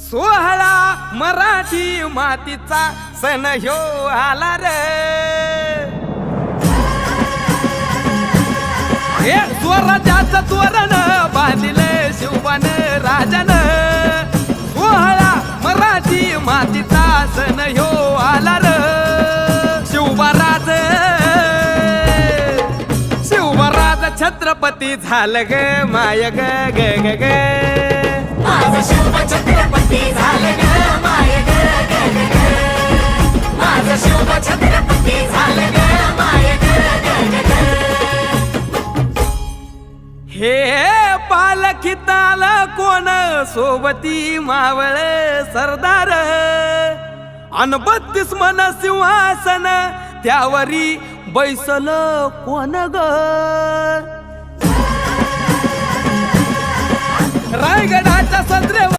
सोहळा मराठी मातीचा सण ह्यो आला रे। हे स्वराज्याचं तोरण बांधिले शिवबान राजान। सोहळा मराठी मातीचा सण ह्यो आला रे। शिवबाराज छत्रपती झालं ग माय ग ग ग ग। माझं शिव छत्रपती झालं ग माय ग ग ग ग। माझं शिव छत्रपती झालं ग माय ग ग ग ग। हे पालखीत आलं कोण सोबती मावळ सरदार। अन 32 मन सिंहासन त्यावरी बैसल कोण ग। रायगडाच्या सदरेवर